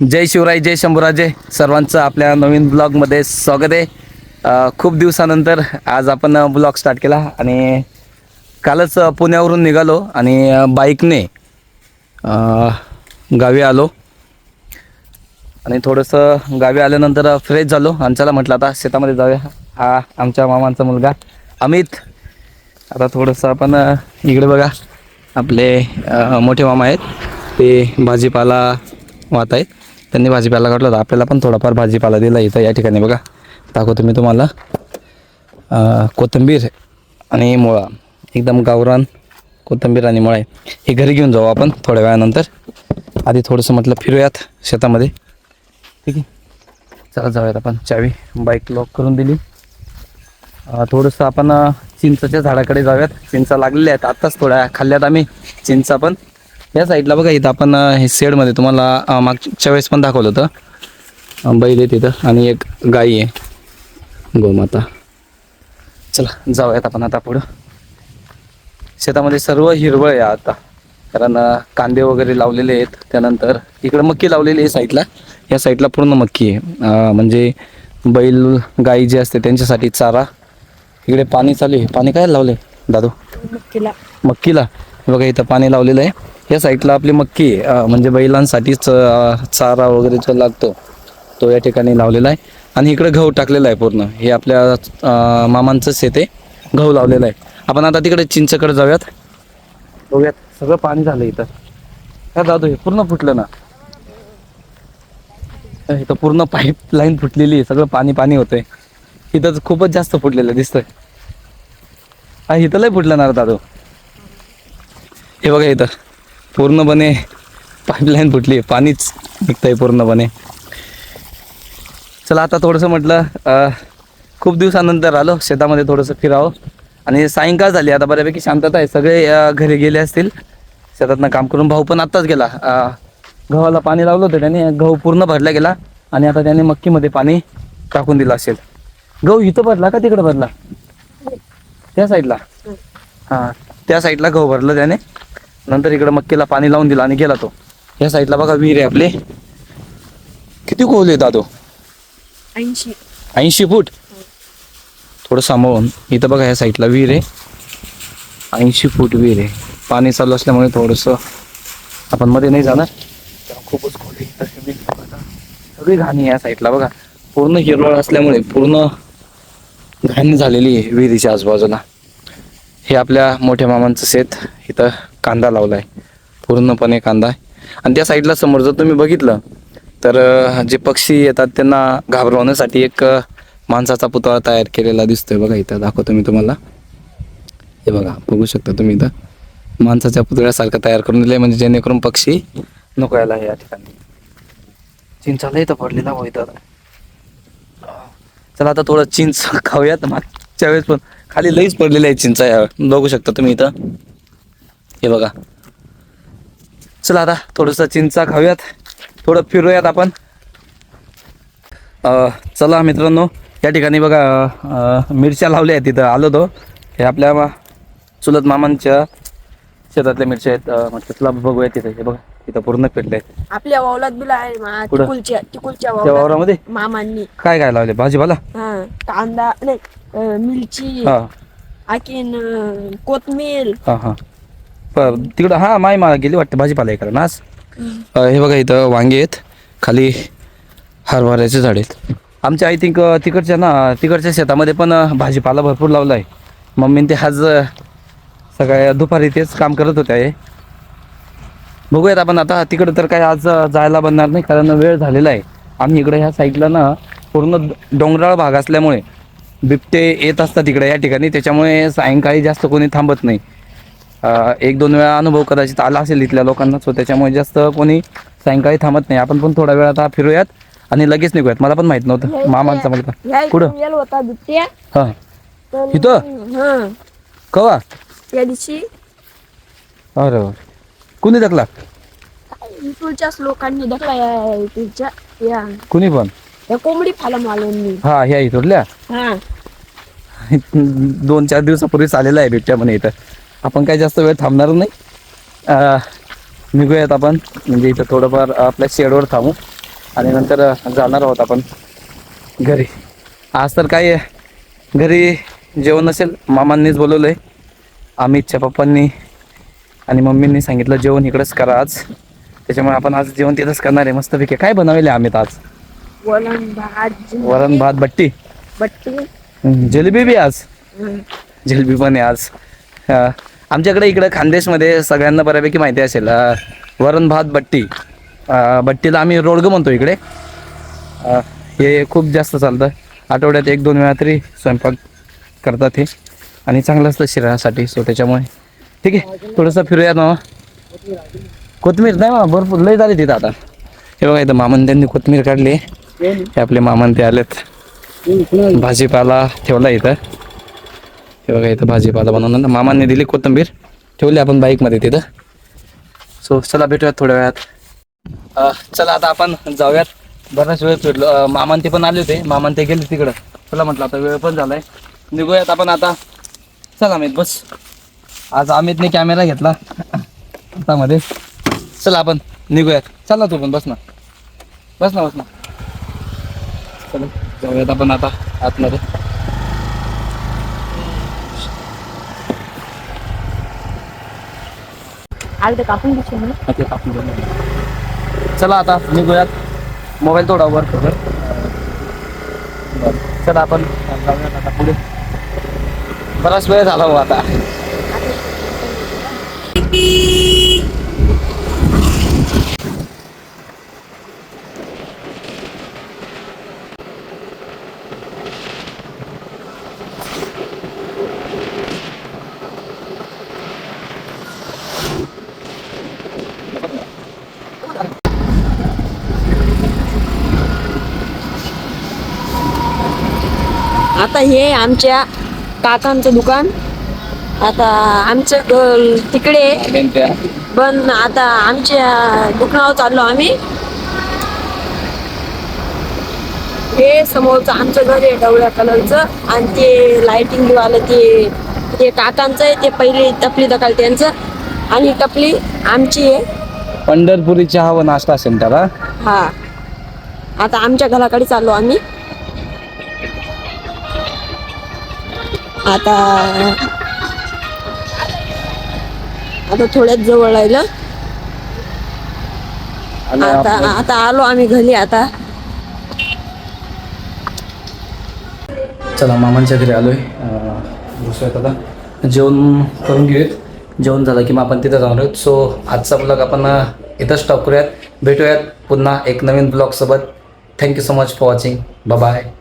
जय शिवराय, जय शंभूराजे. सर्वांचं आपल्या नवीन ब्लॉगमध्ये स्वागत आहे. खूप दिवसानंतर आज आपण ब्लॉग स्टार्ट केला आणि कालच पुण्यावरून निघालो आणि बाईकने गावी आलो आणि थोडंसं गावी आल्यानंतर फ्रेश झालो आणि चला म्हटलं आता शेतामध्ये जाऊया. हा आमच्या मामांचा मुलगा अमित. आता थोडंसं आपण इकडे बघा, आपले मोठे मामा आहेत, ते भाजीपाला वाहत आहेत. त्यांनी भाजीपाला काढला होता, आपल्याला पण थोडाफार भाजीपाला दिला इथं या ठिकाणी. बघा, दाखवतो मी तुम्हाला. कोथिंबीर आणि मुळा, एकदम गावरान कोथिंबीर आणि मुळा आहे. हे घरी घेऊन जाऊ आपण थोड्या वेळानंतर. आधी थोडंसं म्हटलं फिरूयात शेतामध्ये. ठीक आहे, चला जाऊयात आपण. चावी बाईक लॉक करून दिली. थोडंसं आपण चिंचच्या झाडाकडे जाऊयात. चिंचा लागलेल्या आहेत, आत्ताच थोड्या खाल्ल्यात आम्ही चिंचा. पण या साईडला बघा, इथं आपण हे शेडमध्ये तुम्हाला मागच्या वेळेस पण दाखवलं होतं. बैल आहे तिथं आणि एक गाई आहे, गोमाता. चला जाऊयात आपण आता पुढं. शेतामध्ये सर्व हिरवळ आहे आता, कारण कांदे वगैरे लावलेले आहेत. त्यानंतर इकडं मक्की लावलेली आहे साईडला. या साईडला पूर्ण मक्की आहे, म्हणजे बैल गाई जे असते त्यांच्यासाठी चारा. इकडे पाणी चालू आहे. पाणी काय लावले दादू? मक्कीला बघा, इथं पाणी लावलेलं आहे. या साईडला आपली मक्की म्हणजे बैलांसाठीच चारा वगैरे जो लागतो तो या ठिकाणी लावलेला आहे. आणि इकडे गहू टाकलेला आहे पूर्ण. हे आपल्या मामांचं शेत आहे, गहू लावलेला आहे. आपण आता तिकडे चिंचकडे जाऊयात, बघूयात. सगळं पाणी झालं इथं. काय दादू, हे पूर्ण फुटलं ना इथं, पूर्ण पाईप लाईन फुटलेली आहे. सगळं पाणी पाणी होतंय इथं, खूपच जास्त फुटलेलं दिसतंय. इथं लय फुटलं ना दादू. हे बघा, इथं पूर्णपणे पाईपलाईन फुटली, पाणीच निघतंय पूर्णपणे. चला आता थोडंसं म्हटलं खूप दिवसानंतर आलो शेतामध्ये, थोडंसं फिरावं. आणि सायंकाळ झाली आता, बऱ्यापैकी शांतता आहे. सगळे घरी गेले असतील शेतातनं काम करून. भाऊ पण आत्ताच गेला. गव्हाला पाणी लावलं होतं त्याने, गहू पूर्ण भरला गेला आणि आता त्याने मक्कीमध्ये पाणी टाकून दिलं असेल. गहू इथं भरला का तिकडं भरला? त्या साईडला. हां, त्या साईडला गहू भरलं त्याने, नंतर इकडं मक्कीला पाणी लावून दिलं आणि गेला तो. या साईडला बघा विहीर आहे आपले. किती खोल दादो? 80 फूट. थोडं सांभाळून. इथं बघा या साईडला विहीर आहे, 80 फूट विहीर आहे. पाणी चालू असल्यामुळे थोडंसं आपण मध्ये नाही जाणार, खूपच खोल आहे. सगळी घाणी या साईडला बघा, पूर्ण हिरवळ असल्यामुळे पूर्ण घाण झालेली आहे विहिरीच्या आजूबाजूला. हे आपल्या मोठ्या मामांचं शेत. इथं कांदा लावला आहे, पूर्णपणे कांदा आहे. आणि त्या साईडला समोर जर तुम्ही बघितलं तर जे पक्षी येतात त्यांना घाबरवण्यासाठी एक माणसाचा पुतळा तयार केलेला दिसतोय. बघा इथं दाखवतो मी तुम्हाला. हे बघा, बघू शकता तुम्ही, इथं माणसाच्या पुतळ्यासारखं तयार करून दिलं आहे, म्हणजे जेणेकरून पक्षी नको यायला या ठिकाणी. चिंचाला इथं पडलेला हो इथं. चला आता थोडं चिंच खाऊयात. मागच्या वेळेस पण खाली लईच पडलेली आहे चिंचा, या बघू शकता तुम्ही इथं. हे बघा, चला आता थोडंसं चिंचा खाऊयात, थोडं फिरूयात आपण. चला मित्रांनो, या ठिकाणी बघा मिरच्या लावल्या आहेत. तिथं आलो तो, हे आपल्या चुलत मामांच्या शेतातल्या मिरच्या आहेत. म्हटलं चला बघूया तिथे. हे बघा, तिथं पूर्ण पेरले आहेत. आपल्या वावलात बिला आहे, तिकुलच्या वावरामध्ये मामांनी काय काय लावले? भाजीपाला, कांदा नाही, मिरची, आखीन कोथमीर. तिकडं. हा, माय गेली वाटतं भाजीपाला इकडं नाच. हे बघा, इथं वांगे आहेत, खाली हरभऱ्याचे झाड आहेत. आमच्या आय थिंक तिकडच्या शेतामध्ये पण भाजीपाला भरपूर लावला आहे. मम्मीने ते आज सगळ्या दुपारी तेच काम करत होते आहे. बघूयात आपण आता. तिकडं तर काय आज जायला बनणार नाही, कारण वेळ झालेला आहे. आम्ही इकडे ह्या साईडला ना पूर्ण डोंगराळ भाग असल्यामुळे बिबटे येत असतात इकडे या ठिकाणी. त्याच्यामुळे सायंकाळी जास्त कोणी थांबत नाही. 1-2 वेळा अनुभव कदाचित आला असेल इथल्या लोकांना, सो त्याच्यामुळे जास्त कोणी सायंकाळी थांबत नाही. आपण पण थोडा वेळ आता फिरूयात आणि लगेच निघूयात. मला पण माहित नव्हतं. मामांचा मुलगा कुठं होता बिबट्या. हा, इथं कवा? त्या दिवशी. अरे, कुणी दाखला? इथूनच्याच लोकांनी दाखला. या कुणी पण? या कोंबडी फालम वाल्यांनी. हा, ह्या इथल्या. 2-4 दिवसापूर्वी आलेला आहे बिबट्या म्हणे इथं. आपण काय जास्त वेळ थांबणार नाही, निघूयात आपण. म्हणजे इथं थोडंफार आपल्या शेडवर थांबू. आणि नंतर जाणार आहोत आपण घरी. आज तर काय घरी जेवण नसेल, मामांनीच बोलवलं आहे. अमितच्या पप्पांनी आणि मम्मींनी सांगितलं जेवण इकडंच करा आज, त्याच्यामुळे आपण आज जेवण तिथंच करणार आहे मस्तपैकी. काय बनवले अमित आज? वरण भात वरण भात बट्टी, बट्टी जिलेबी बी आज. जिलेबी पण आहे आज. आमच्याकडे इकडं खानदेशमध्ये सगळ्यांना बऱ्यापैकी माहिती असेल वरण भात बट्टी. बट्टीला आम्ही रोडगं म्हणतो इकडे. हे खूप जास्त चालतं, आठवड्यात 1-2 वेळा तरी स्वयंपाक करतात हे, आणि चांगलं असतं शरीरासाठी. सो त्याच्यामुळे ठीक आहे, थोडंसं फिरूया ना. कोथमीर नाही मग भरपूर लय झाली तिथं आता. हे बघा इथं मामन त्यांनी कोथमीर काढली. हे आपले मामन ते आलेत, भाजीपाला ठेवला इथं. हे बघा इथं भाजीपाला बनवून मामांनी दिली, कोथिंबीर ठेवली आपण बाईकमध्ये तिथं. सो चला भेटूयात थोड्या वेळात. चला आता आपण जाऊयात, बराच वेळ फिरलो. मामान ते पण आले होते, मामान ते गेले तिकडं. चला म्हटलं आता वेळ पण झालाय, निघूयात आपण आता. चला अमित बस. आज अमितने कॅमेरा घेतला हातामध्ये. चला आपण निघूयात. चला तू पण बस ना, बस ना, बस ना. चला जाऊयात आपण आता आतमध्ये. आलं तर कापून घेऊ ना. ते कापून घेऊन. चला आता निघूयात. मोबाईल थोडा वर कर. चला आपण जाऊयात आता पुढे. बराच वेळ झाला हो आता. आता हे आमच्या काकांचं दुकान. आता आमचं तिकडे, पण आता आमच्या दुकानावर चाललो आम्ही. हे समोरचं आमचं घर आहे ढवळ्या कलरचं, आणि ते लाइटिंग वालं ते काकांचं आहे. ते पहिले टपली दकाल त्यांचं, आणि टपली आमची आहे. पंढरपुरी चहा व नाश्ता सेंटर. हा, आता आमच्या घराकडे चाललो आम्ही. आता थोड्याच जवळ राहिलं. आता आलो आम्ही घरी आता. चला मामांच्या घरी आलोय. बसूयात आता, जेवण करून घेऊयात. जेवण झालं की मग आपण तिथं जाणार आहोत. सो आजचा ब्लॉग आपण इथं स्टॉप करूयात. भेटूयात पुन्हा एक नवीन ब्लॉग सोबत. Thank you so much for watching. Bye bye.